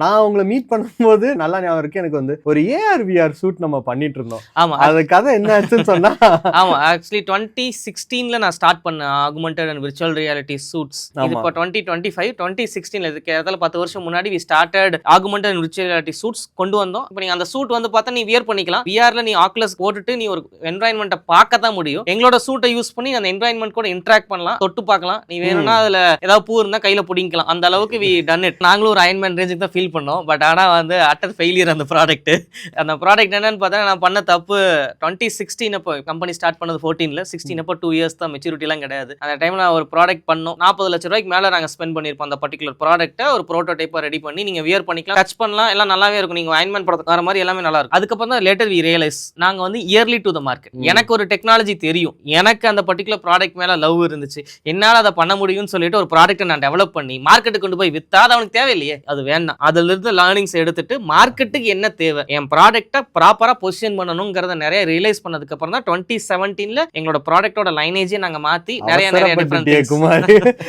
நான் உங்களை மீட் பண்ணும்போது நல்லா ஞாபகம் இருக்கு எனக்கு வந்து ஒரு AR/VR ஷூட் நம்ம பண்ணிட்டு இருந்தோம். ஆமா அது கதை என்ன ஆச்சுன்னு சொன்னா ஆமா ஆக்சுவலி 2016ல நான் ஸ்டார்ட் பண்ணேன் augmented and virtual reality suits. இது இப்போ 2025 2016ல இதுக்கு இடத்துல 10 வருஷம் முன்னாடி we started augmented and virtual reality suits கொண்டு வந்தோம். இப்போ நீங்க அந்த சூட் வந்து பார்த்தா நீ வியர் பண்ணிக்கலாம். விஆர்ல நீ ஆக்குலஸ் போட்டுட்டு நீ ஒரு என்வாயன்மெண்ட்டை பார்க்க தான் முடியும். எங்களோட சூட்டை யூஸ் பண்ணி அந்த என்வாயன்மெண்ட் கூட இன்டராக்ட் பண்ணலாம், தொட்டு பார்க்கலாம். நீ வேணும்னா அதுல ஏதாவது பூ இருந்தா கையில பிடிக்கலாம். அந்த அளவுக்கு வி டன் இட். நாங்களும் ஒரு அயன்மேன் ரேஞ்சுக்கு தான் ஃபீல் பண்ணோம். பட் ஆனா வந்து அட்டர் ஃபெயிலியர் அந்த ப்ராடக்ட். அந்த ப்ராடக்ட் என்னன்னு பார்த்தா நான் பண்ண தப்பு 2016 அப்போ கம்பெனி ஸ்டார்ட் பண்ணது 14ல 16 அப்போ 2 இயர்ஸ் தான், மெச்சூரிட்டிலாம் கிடையாது. அந்த டைம்ல ஒரு ப்ராடக்ட் பண்ணோம். 40 லட்சம் ரூபாய்க்கு மேல நாங்க ஸ்பெண்ட் பண்ணிருப்போம் அந்த பர்டிகுலர் ப்ராடக்ட்டை ஒரு ப்ரோட்டோடைப்பா ரெடி பண்ணி நீங்க வியர் பண்ணிக்கலாம், டச் பண்ணலாம், எல்லாம் நல்லாவே இருக்கும். நீங்க அயன்மேன் படத்துக்கு வர மாதிரி எல்லாமே நல்லா இருக்கும். அதுக்கப்புறம் தான் லேட்டர் வி ரியலைஸ் நாங்க வந்து இயர்லி டு த மார்க்கெட். எனக்கு ஒரு டெக்னாலஜி தெரியும், எனக்கு அந்த பர்டிகுலர் ப்ராடக்ட் மேல லவ் இருந்துச்சு, என்னால அதை பண்ண முடியும்னு சொல்லிட்டு ஒரு ப்ராடக்ட்டை நான் டெவலப் பண்ணி மார்க்கெட்டுக்கு கொண்டு போய் வித்தா அது அவனுக்கு தேவையில்லையே, அது வேண்டாம். அதுல இருந்து லேர்னிங்ஸ் எடுத்துட்டு மார்க்கெட்டுக்கு என்ன தேவை, என் ப்ராடக்ட்டை ப்ராப்பரா பொசிஷன் பண்ணணுங்கிறத நிறைய ரியலைஸ் பண்ணதுக்கு அப்புறம் தான் 2017ல எங்களோட ப்ராடக்ட்டோட லைனேஜே நாங்க மாத்தி நிறைய டிஃபரண்ட்